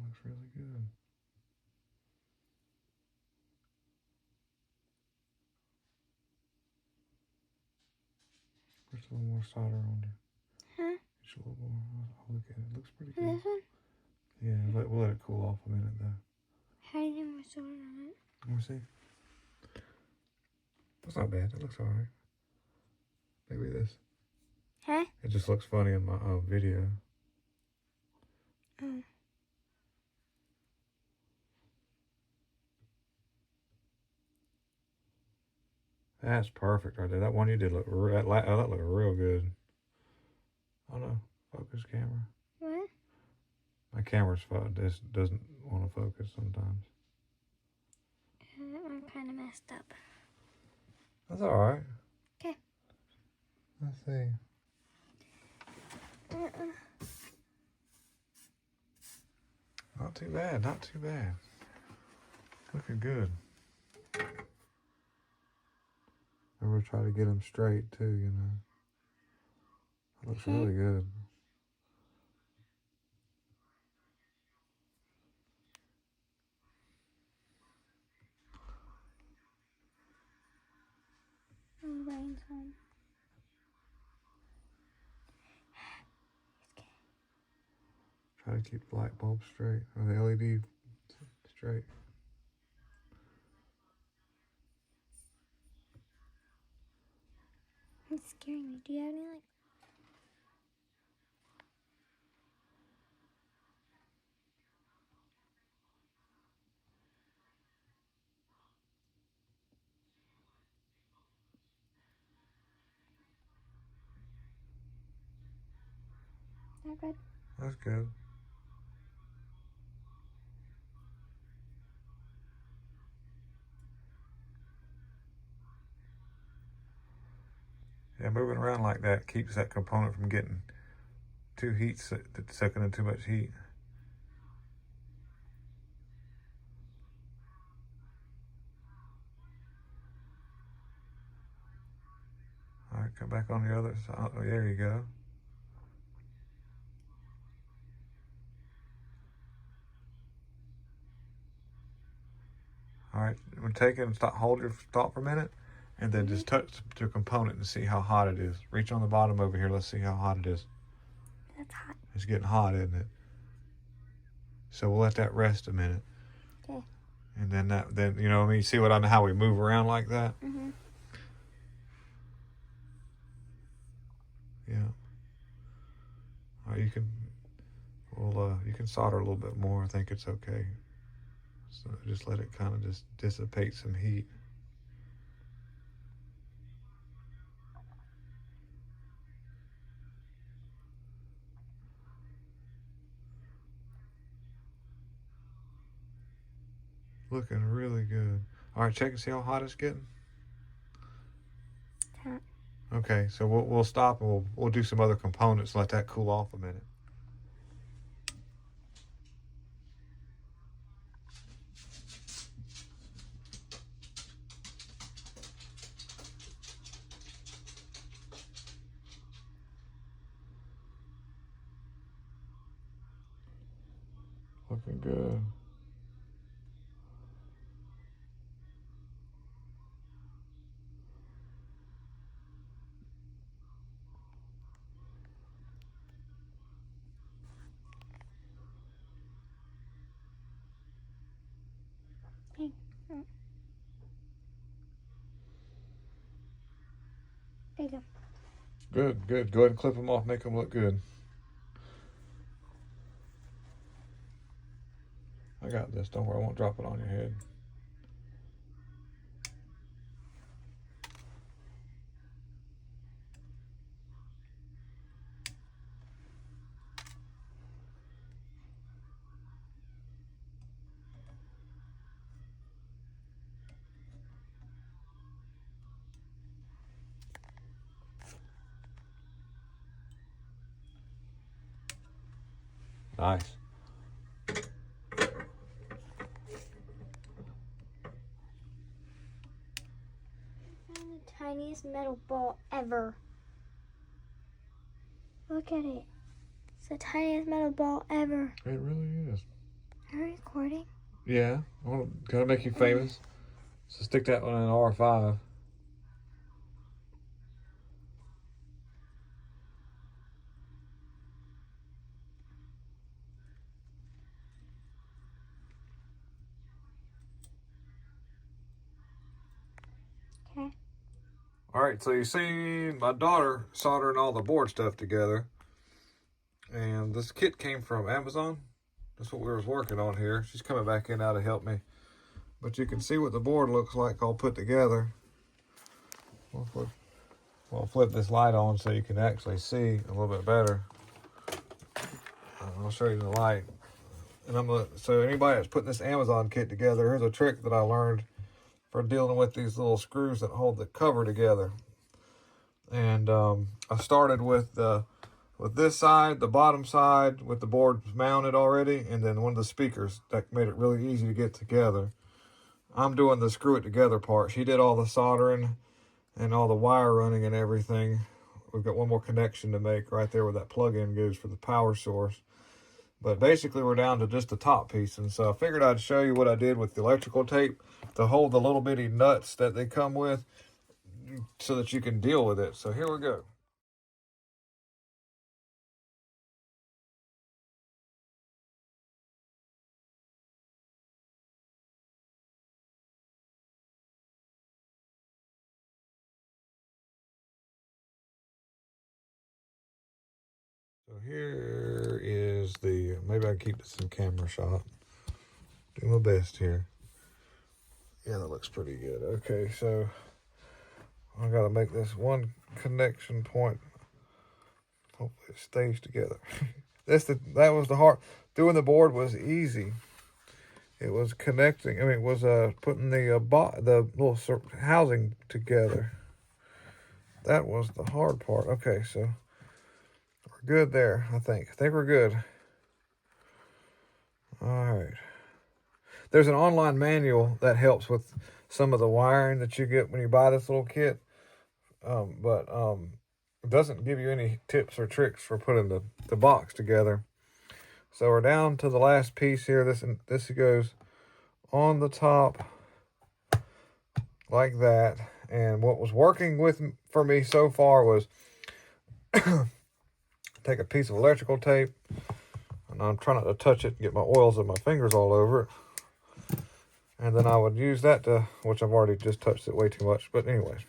looks really good. Put a little more solder on there. Huh? Just a little more. I'll look at it. It looks pretty good. This one? Yeah, we'll let it cool off a minute though. How do you get more solder on it? Let me see. That's not bad. It looks alright. Maybe this. Huh? It just looks funny in my video. Oh. That's perfect right there. That one you did look that looked real good. Oh no, focus camera. What? My camera's this doesn't want to focus sometimes. That one kind of messed up. That's all right. Okay. Let's see. Not too bad. Not too bad. Looking good. And we'll try to get them straight too. You know. It looks really good. Rain's on. Try to keep the light bulb straight or the LED straight. It's scaring me. Do you have any like? Not good. That's good. Yeah, moving around like that keeps that component from getting too heat, sucking in too much heat. All right, come back on the other side. Oh, there you go. All right, we're taking hold your thought for a minute, and then just touch the component and see how hot it is. Reach on the bottom over here. Let's see how hot it is. That's hot. It's getting hot, isn't it? So we'll let that rest a minute. Okay. And then you know what I mean. See how we move around like that? Mhm. Yeah. All right, you can solder a little bit more. I think it's okay. So just let it kind of just dissipate some heat. Looking really good. All right, check and see how hot it's getting. It's hot. Okay, so we'll stop and we'll do some other components. Let that cool off a minute. Looking good. Hey. There you go. Good, good. Go ahead and clip them off. Make them look good. I got this. Don't worry. I won't drop it on your head. Nice. The tiniest metal ball ever. Look at it. It's the tiniest metal ball ever. It really is. Are you recording? Yeah, gotta make you famous. So stick that one in R5. Okay. Alright, so you see my daughter soldering all the board stuff together. And this kit came from Amazon. That's what we was working on here. She's coming back in now to help me. But you can see what the board looks like all put together. We'll flip this light on so you can actually see a little bit better. I'll show you the light. And so anybody that's putting this Amazon kit together, here's a trick that I learned for dealing with these little screws that hold the cover together. And I started with this side, the bottom side, with the board mounted already, and then one of the speakers that made it really easy to get together. I'm doing the screw it together part. She did all the soldering and all the wire running and everything. We've got one more connection to make right there where that plug-in goes for the power source. But basically we're down to just the top piece. And so I figured I'd show you what I did with the electrical tape to hold the little bitty nuts that they come with so that you can deal with it. So here we go. So here is maybe I can keep this in camera shot. Do my best here. Yeah, that looks pretty good. Okay, so I gotta make this one connection point. Hopefully it stays together. That was the hard. Doing the board was easy. It was connecting. I mean, it was putting the little housing together. That was the hard part. Okay, so we're good there. I think we're good. All right. There's an online manual that helps with some of the wiring that you get when you buy this little kit, but it doesn't give you any tips or tricks for putting the box together. So we're down to the last piece here. This goes on the top like that. And what was working for me so far was take a piece of electrical tape, and I'm trying not to touch it and get my oils and my fingers all over it. And then I would use that which I've already just touched it way too much. But anyways,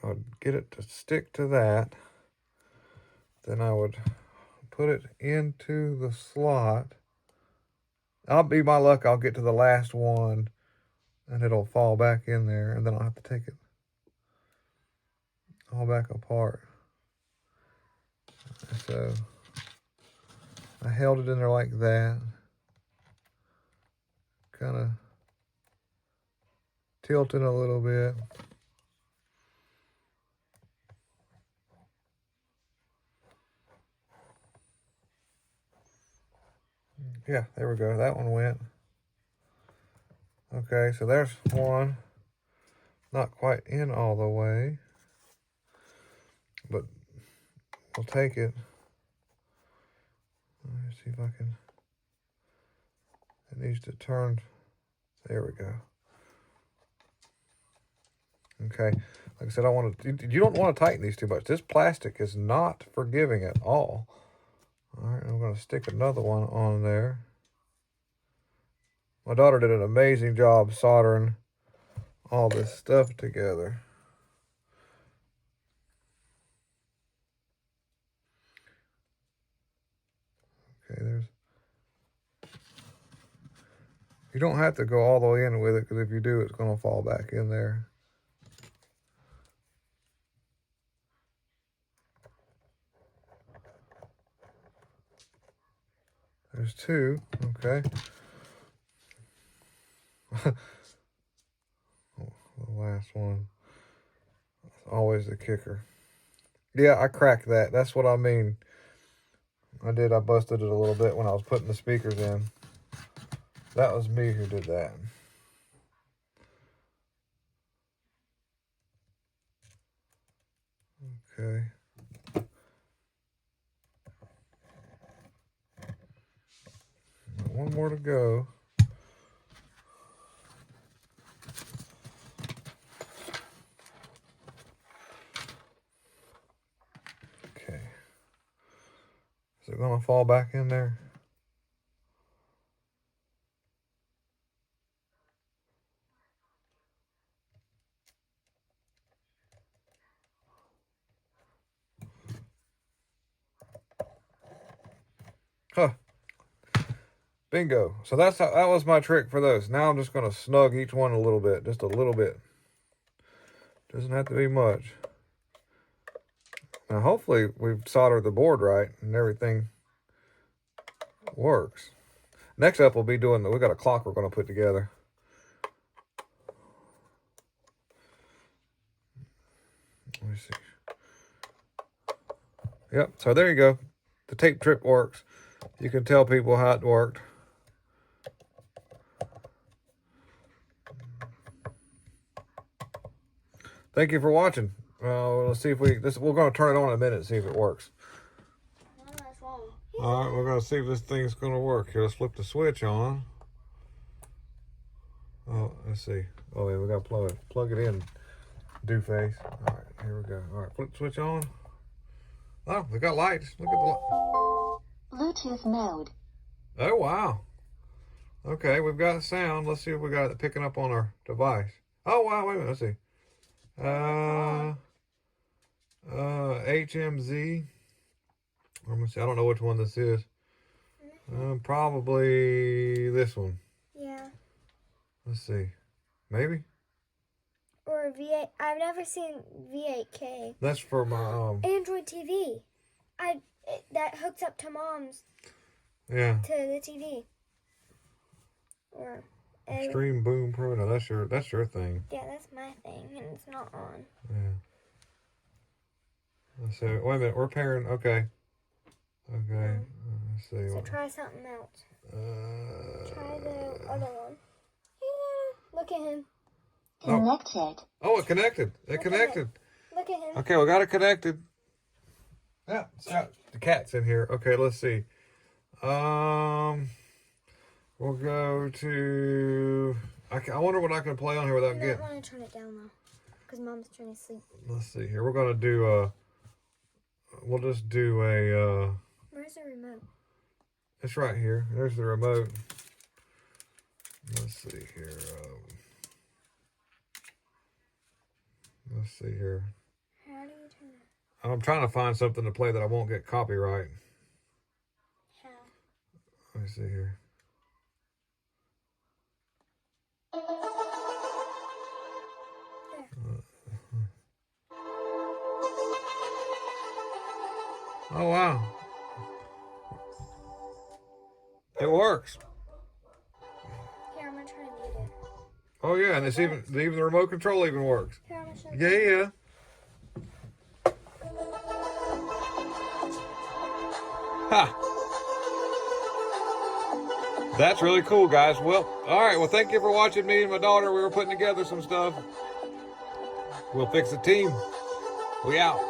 I would get it to stick to that. Then I would put it into the slot. I'll be my luck, I'll get to the last one and it'll fall back in there, and then I'll have to take it all back apart. So I held it in there like that. Kind of tilting a little bit. Yeah, there we go. That one went. Okay, so there's one. Not quite in all the way, but we'll take it. Let's see if I can. It needs to turn. There we go. Okay, like I said, you don't want to tighten these too much. This plastic is not forgiving at all. All right, I'm going to stick another one on there. My daughter did an amazing job soldering all this stuff together. Okay, you don't have to go all the way in with it, because if you do, it's going to fall back in there. There's two, okay. The last one. Always the kicker. Yeah, I cracked that. That's what I mean. I busted it a little bit when I was putting the speakers in. That was me who did that. Okay. one more to go. Okay. Is it gonna fall back in there? Huh. Bingo. So that was my trick for those. Now I'm just gonna snug each one a little bit, just a little bit. Doesn't have to be much. Now hopefully we've soldered the board right and everything works. Next up we'll be doing, we got a clock we're gonna put together. Let me see. Yep, so there you go. The tape trip works. You can tell people how it worked. Thank you for watching. Let's see if we're going to turn it on in a minute and see if it works. All right, we're going to see if this thing's going to work. Here, let's flip the switch on. Oh, let's see. Oh, yeah, we got to plug it in. Doofus. All right, here we go. All right, flip the switch on. Oh, we got lights. Look at the light. Bluetooth mode. Oh, wow. Okay, we've got sound. Let's see if we got it picking up on our device. Oh, wow, wait a minute. Let's see. HMZ. Let me see. I don't know which one this is. Probably this one. Yeah. Let's see. Maybe. Or V8. I've never seen V8K. That's for my Android TV. That hooks up to mom's. Yeah. To the TV. Or. Stream Boom Pro. No, that's your thing. Yeah, that's my thing, and it's not on. Yeah. Let's see. Wait a minute. We're pairing. Okay. Okay. Let's see. So try something else. Try the other one. Yeah. Look at him. Connected. Oh, it connected. It connected. Look at him. Okay, we got it connected. Yeah. The cat's in here. Okay, let's see. We'll go to. I wonder what I can play on here without getting. I don't want to turn it down though, because mom's trying to sleep. Let's see here. We're gonna do we'll just do a. Where's the remote? It's right here. There's the remote. Let's see here. Let's see here. How do you turn it? I'm trying to find something to play that I won't get copyright. How? Let me see here. Oh wow. It works. Here, I'm gonna try to mute it. Oh yeah, and it's even the remote control even works. Here, I'm gonna show you. Yeah. Ha! That's really cool, guys. Well, all right. Well, thank you for watching. Me and my daughter, we were putting together some stuff. We'll fix the team. We out.